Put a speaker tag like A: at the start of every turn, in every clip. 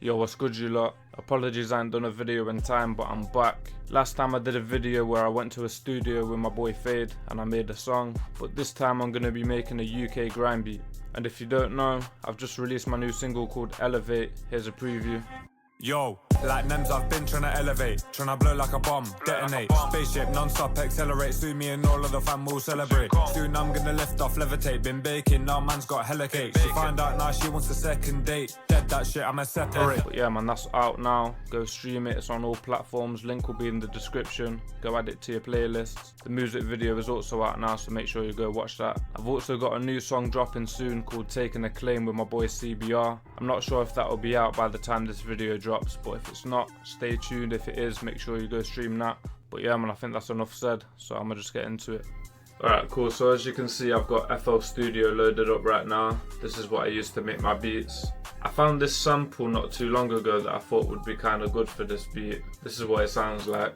A: Yo, what's good you lot? Apologies I ain't done a video in time, but I'm back. Last time I did a video where I went to a studio with my boy Fade and I made a song, but this time I'm going to be making a UK grime beat. And if you don't know, I've just released my new single called Elevate. Here's a preview.
B: Yo, like Nems, I've been tryna elevate, tryna blow like a bomb, detonate. Spaceship non-stop accelerate, soon me and all of the fam will celebrate. Soon I'm gonna lift off, levitate, been baking, now man's got hella cake. She find out now she wants a second date, dead that shit, I'ma separate.
A: But yeah man, that's out now. Go stream it, it's on all platforms, link will be in the description. Go add it to your playlist. The music video is also out now, so make sure you go watch that. I've also got a new song dropping soon called Taking a Claim with my boy CBR. I'm not sure if that will be out by the time this video drops, but if it's not, stay tuned. If it is, make sure you go stream that. But yeah man, I think that's enough said, so I'm gonna just get into it. Alright, cool. So as you can see, I've got FL Studio loaded up right now. This is what I use to make my beats. I found this sample not too long ago that I thought would be kind of good for this beat. This is what it sounds like.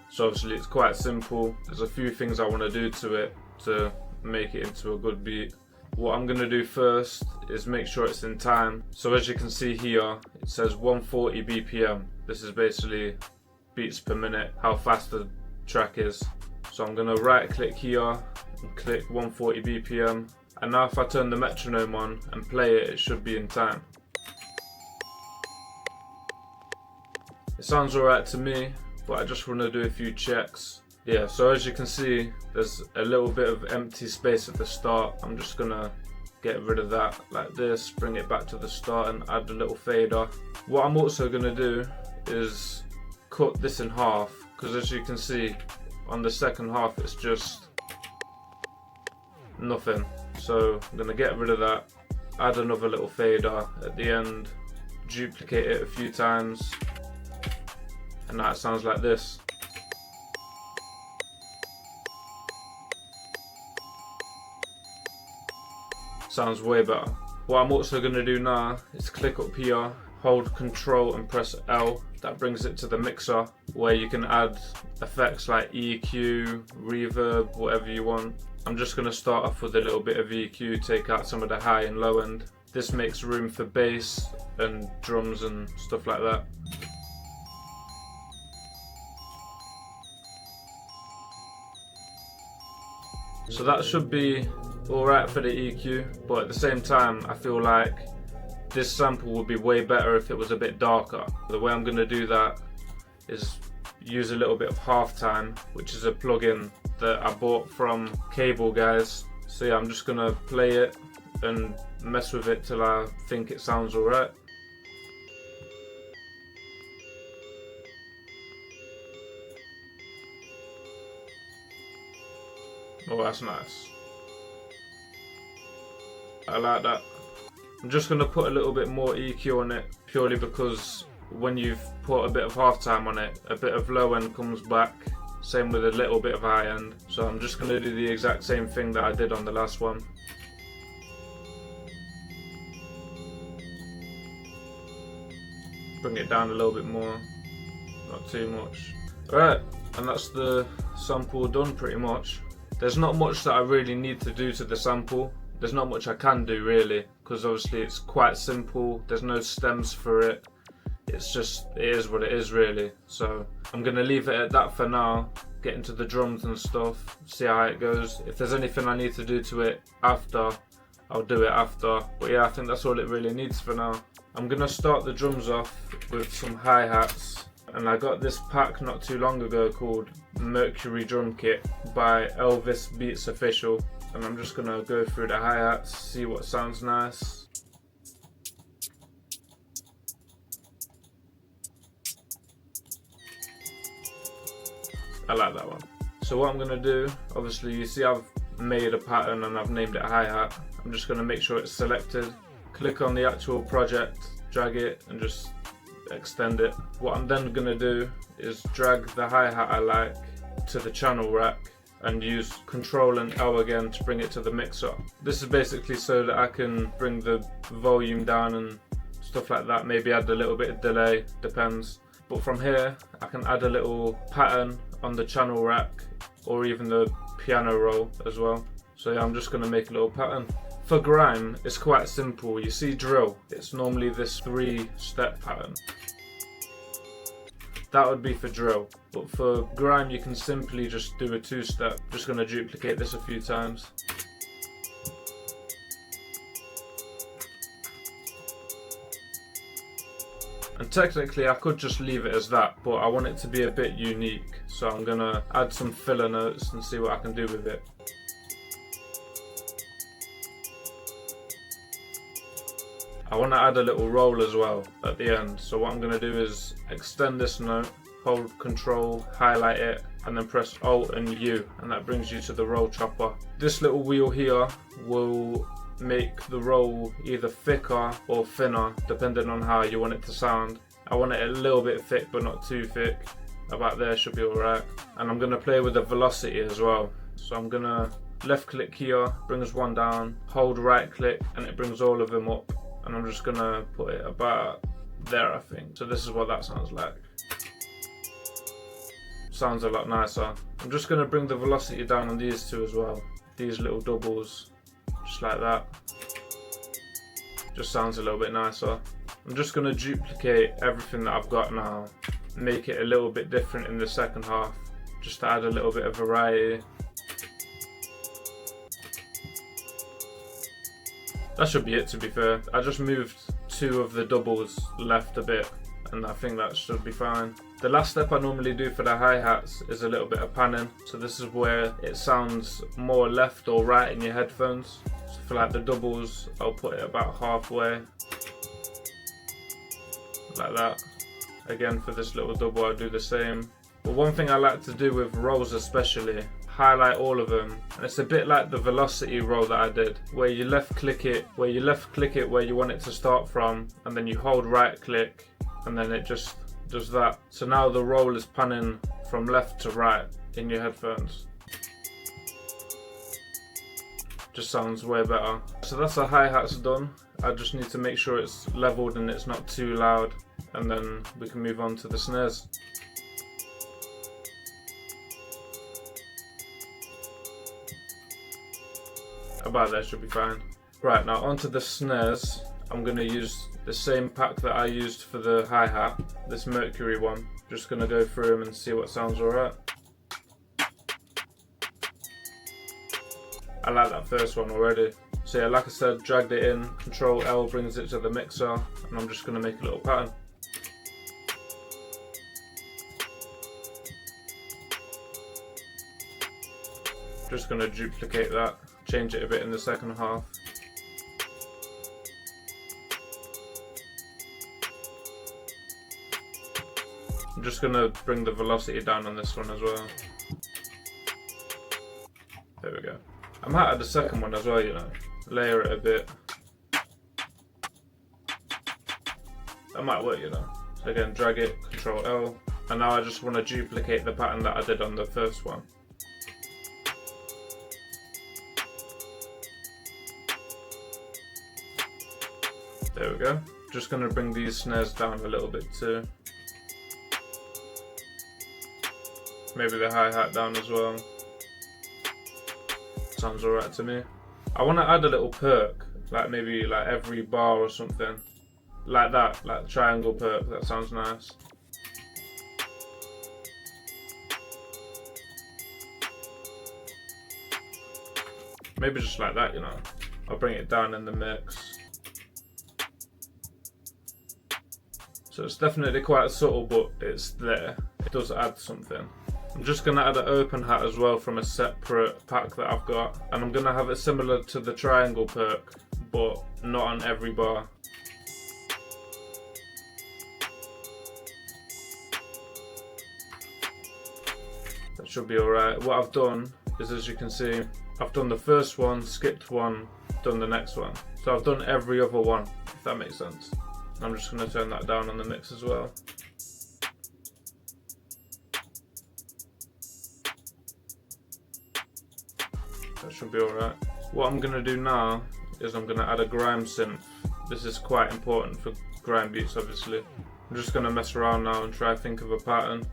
A: So obviously it's quite simple. There's a few things I want to do to it to make it into a good beat. What I'm going to do first is make sure it's in time. So as you can see here, it says 140 BPM. This is basically beats per minute, how fast the track is. So I'm going to right click here and click 140 BPM. And now if I turn the metronome on and play it, it should be in time. It sounds alright to me, but I just want to do a few checks. Yeah, so as you can see, there's a little bit of empty space at the start. I'm just gonna get rid of that like this, bring it back to the start and add a little fader. What I'm also gonna do is cut this in half, because as you can see, on the second half it's just nothing. So I'm gonna get rid of that, add another little fader at the end, duplicate it a few times, and now it sounds like this. Sounds way better. What I'm also going to do now is click up here, hold Control and press L. That brings it to the mixer where you can add effects like EQ, reverb, whatever you want. I'm just going to start off with a little bit of EQ, take out some of the high and low end. This makes room for bass and drums and stuff like that. So that should be alright for the EQ, but at the same time I feel like this sample would be way better if it was a bit darker. The way I'm going to do that is use a little bit of halftime, which is a plugin that I bought from Cable Guys. So yeah, I'm just going to play it and mess with it till I think it sounds alright. Oh, that's nice. I like that. I'm just going to put a little bit more EQ on it, purely because when you've put a bit of halftime on it, a bit of low end comes back, same with a little bit of high end. So I'm just going to do the exact same thing that I did on the last one. Bring it down a little bit more, not too much. Alright, and that's the sample done pretty much. There's not much that I really need to do to the sample. There's not much I can do really, because obviously it's quite simple. There's no stems for it. It's just, it is what it is really. So I'm going to leave it at that for now, get into the drums and stuff, see how it goes. If there's anything I need to do to it after, I'll do it after. But yeah, I think that's all it really needs for now. I'm going to start the drums off with some hi-hats. And I got this pack not too long ago called Mercury Drum Kit by Elvis Beats Official. And I'm just gonna go through the hi-hats, see what sounds nice. I like that one. So what I'm gonna do, obviously you see I've made a pattern and I've named it hi-hat. I'm just gonna make sure it's selected. Click on the actual project, drag it and just extend it. What I'm then gonna do is drag the hi-hat I like to the channel rack and use Control and L again to bring it to the mixer. This is basically so that I can bring the volume down and stuff like that, maybe add a little bit of delay, depends. But from here I can add a little pattern on the channel rack or even the piano roll as well. So yeah, I'm just going to make a little pattern. For grime, it's quite simple. You see drill, it's normally this 3-step pattern. That would be for drill. But for grime, you can simply just do a 2-step. Just gonna duplicate this a few times. And technically I could just leave it as that, but I want it to be a bit unique. So I'm gonna add some filler notes and see what I can do with it. I want to add a little roll as well at the end. So what I'm going to do is extend this note, hold Control, highlight it, and then press Alt and U, and that brings you to the roll chopper. This little wheel here will make the roll either thicker or thinner depending on how you want it to sound. I want it a little bit thick but not too thick. About there should be alright. And I'm going to play with the velocity as well. So I'm going to left click here, brings one down, hold right click, and it brings all of them up. And I'm just gonna put it about there, I think. So this is what that sounds like. Sounds a lot nicer. I'm just gonna bring the velocity down on these two as well. These little doubles, just like that. Just sounds a little bit nicer. I'm just gonna duplicate everything that I've got now, make it a little bit different in the second half, just to add a little bit of variety. That should be it, to be fair. I just moved 2 of the doubles left a bit, and I think that should be fine. The last step I normally do for the hi-hats is a little bit of panning. So this is where it sounds more left or right in your headphones. So for like the doubles, I'll put it about halfway. Like that. Again, for this little double, I'll do the same. But one thing I like to do with rolls especially, highlight all of them, and it's a bit like the velocity roll that I did, where you left click it where you want it to start from, and then you hold right click, and then it just does that. So now the roll is panning from left to right in your headphones. Just sounds way better. So that's the hi-hats done. I just need to make sure it's leveled and it's not too loud, and then we can move on to the snares. About there should be fine. Right, now onto the snares. I'm going to use the same pack that I used for the hi-hat, this Mercury one. Just going to go through them and see what sounds alright. I like that first one already. So yeah, like I said, dragged it in, Control L brings it to the mixer, and I'm just going to make a little pattern. Just going to duplicate that, change it a bit in the second half. I'm just going to bring the velocity down on this one as well. There we go. I might add the second one as well, you know. Layer it a bit. That might work, you know. So again, drag it, Control L. And now I just want to duplicate the pattern that I did on the first one. There we go. Just going to bring these snares down a little bit too. Maybe the hi-hat down as well. Sounds alright to me. I want to add a little perk, like maybe like every bar or something. Like that, like triangle perk, that sounds nice. Maybe just like that, you know. I'll bring it down in the mix. So it's definitely quite subtle, but it's there. It does add something. I'm just going to add an open hat as well from a separate pack that I've got. And I'm going to have it similar to the triangle perk, but not on every bar. That should be alright. What I've done is, as you can see, I've done the first one, skipped one, done the next one. So I've done every other one, if that makes sense. I'm just going to turn that down on the mix as well. That should be alright. What I'm going to do now is I'm going to add a grime synth. This is quite important for grime beats, obviously. I'm just going to mess around now and try to think of a pattern.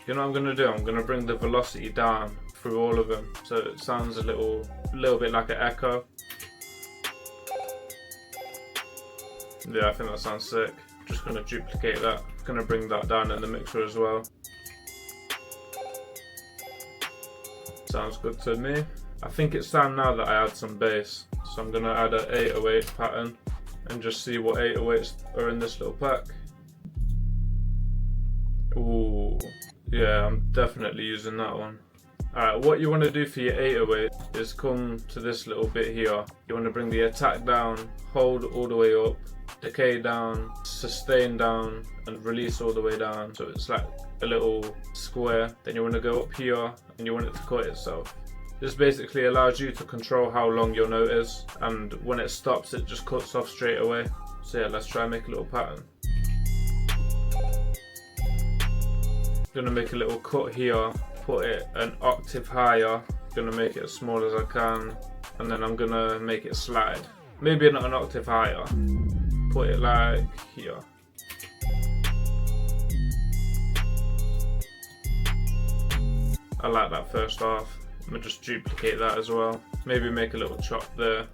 A: You know what I'm going to do? I'm going to bring the velocity down through all of them, so it sounds a little bit like an echo. Yeah, I think that sounds sick. Just gonna duplicate that. Gonna bring that down in the mixer as well. Sounds good to me. I think it's time now that I add some bass. So I'm gonna add an 808 pattern and just see what 808s are in this little pack. Ooh, yeah, I'm definitely using that one. Alright, what you want to do for your 808 is come to this little bit here. You want to bring the attack down, hold all the way up, decay down, sustain down, and release all the way down. So it's like a little square. Then you want to go up here and you want it to cut itself. This basically allows you to control how long your note is, and when it stops it just cuts off straight away. So yeah, let's try and make a little pattern. Gonna make a little cut here, put it an octave higher, gonna make it as small as I can, and then I'm gonna make it slide. Maybe not an octave higher, put it like here. I like that first half. I'm gonna just duplicate that as well. Maybe make a little chop there.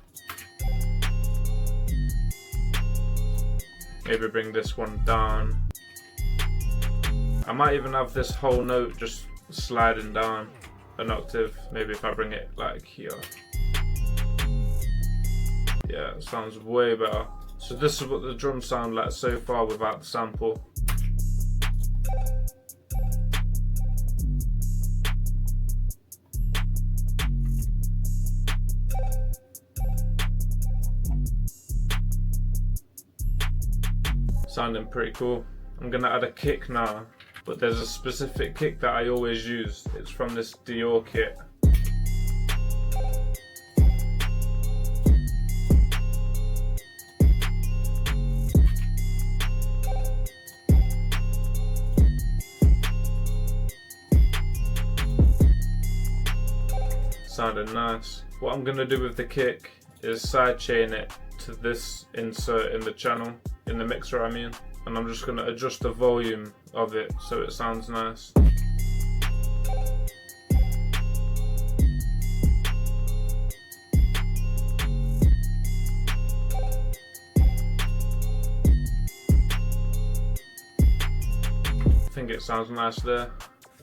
A: Maybe bring this one down. I might even have this whole note just sliding down an octave. Maybe if I bring it like here. Yeah, it sounds way better. So this is what the drums sound like so far without the sample. Sounding pretty cool. I'm gonna add a kick now, but there's a specific kick that I always use. It's from this Dior kit. Sounded nice. What I'm gonna do with the kick is sidechain it to this insert in the channel, in the mixer I mean, and I'm just gonna adjust the volume of it so it sounds nice. I think it sounds nice there.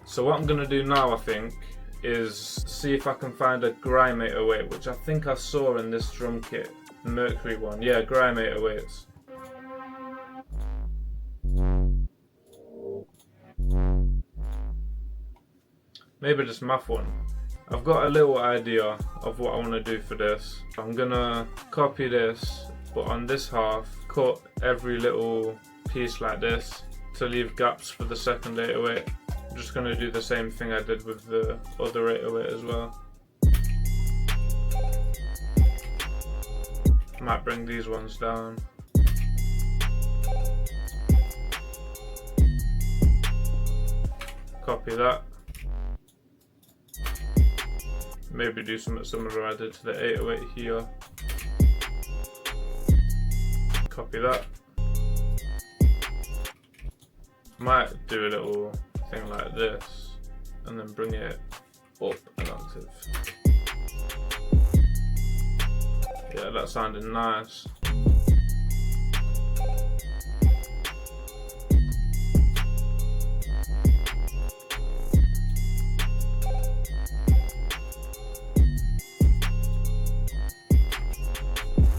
A: So what I'm gonna do now, I think, is see if I can find a Grime 808, which I think I saw in this drum kit, the Mercury one. Yeah, Grime 808s. Maybe this math one. I've got a little idea of what I want to do for this. I'm gonna copy this, but on this half, cut every little piece like this to leave gaps for the second 808. I'm just gonna do the same thing I did with the other 808 as well. Might bring these ones down. Copy that. Maybe do something similar I did to the 808 here. Copy that. Might do a little thing like this and then bring it up an octave. Yeah, that sounded nice.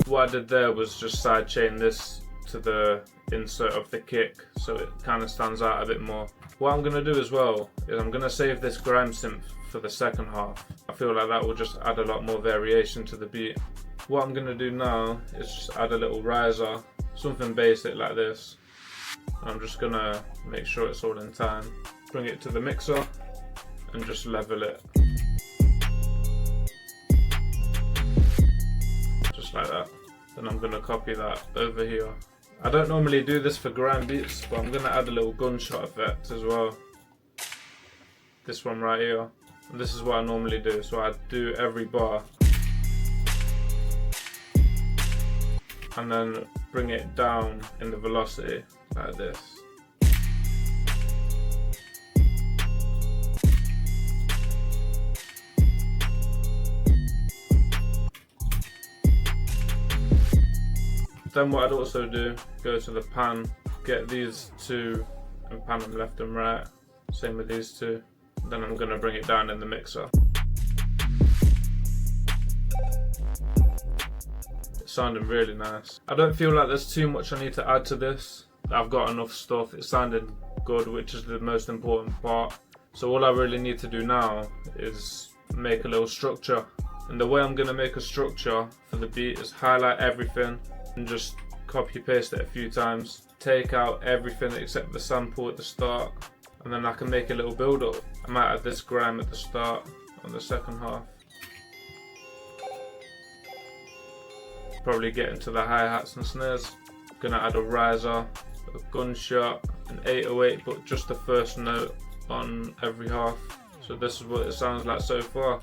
A: What I did there was just sidechain this to the insert of the kick so it kind of stands out a bit more. What I'm going to do as well is I'm going to save this Grime synth for the second half. I feel like that will just add a lot more variation to the beat. What I'm going to do now is just add a little riser, something basic like this. I'm just going to make sure it's all in time. Bring it to the mixer and just level it. Just like that. Then I'm going to copy that over here. I don't normally do this for Grime beats, but I'm going to add a little gunshot effect as well. This one right here. And this is what I normally do. So I do every bar. And then bring it down in the velocity like this. Then what I'd also do, go to the pan, get these two and pan them left and right. Same with these two. Then I'm going to bring it down in the mixer. It's sounding really nice. I don't feel like there's too much I need to add to this. I've got enough stuff. It sounded good, which is the most important part. So all I really need to do now is make a little structure. And the way I'm going to make a structure for the beat is highlight everything and just copy paste it a few times. Take out everything except the sample at the start, and then I can make a little build up. I might add this grime at the start on the second half. Probably get into the hi-hats and snares. Gonna add a riser, a gunshot, an 808, but just the first note on every half. So this is what it sounds like so far.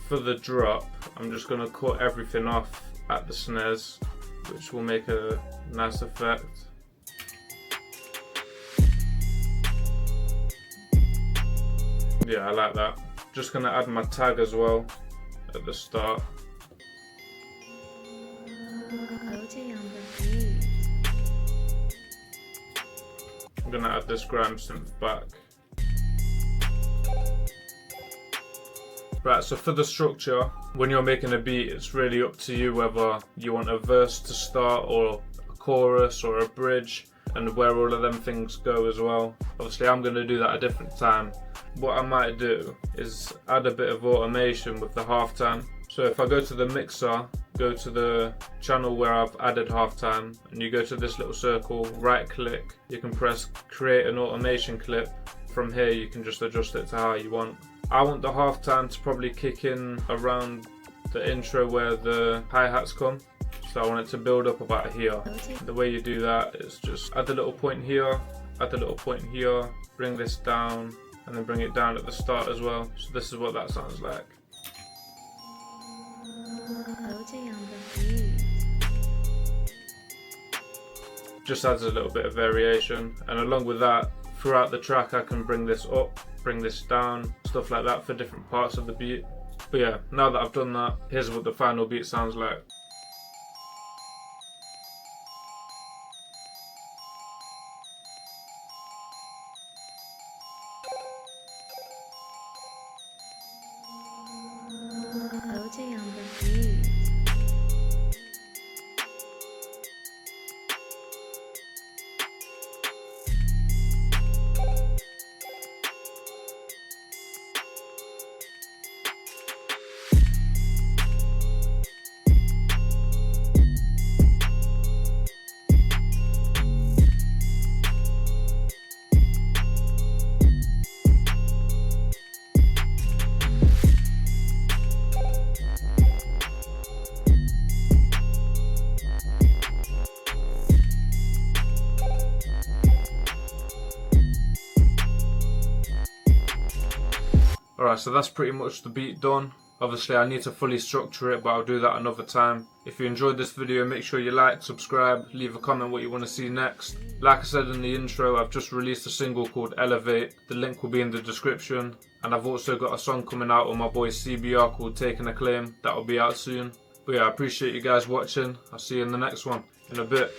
A: For the drop, I'm just going to cut everything off at the snares, which will make a nice effect. Yeah, I like that. Just going to add my tag as well at the start. I'm going to add this grime synth back. Right, so for the structure, when you're making a beat, it's really up to you whether you want a verse to start or a chorus or a bridge, and where all of them things go as well. Obviously I'm going to do that a different time. What I might do is add a bit of automation with the halftime. So if I go to the mixer, go to the channel where I've added halftime, and you go to this little circle, right click, you can press create an automation clip. From here you can just adjust it to how you want. I want the halftime to probably kick in around the intro where the hi-hats come. So I want it to build up about here. The way you do that is just add a little point here, add a little point here, bring this down, and then bring it down at the start as well. So this is what that sounds like. Just adds a little bit of variation, and along with that, throughout the track I can bring this up, bring this down, stuff like that for different parts of the beat. But yeah, now that I've done that, here's what the final beat sounds like. Alright, so that's pretty much the beat done. Obviously I need to fully structure it, but I'll do that another time. If you enjoyed this video, make sure you like, subscribe, leave a comment what you want to see next. Like I said in the intro, I've just released a single called Elevate. The link will be in the description. And I've also got a song coming out with my boy CBR called Taking a Claim. That'll be out soon. But yeah, I appreciate you guys watching. I'll see you in the next one in a bit.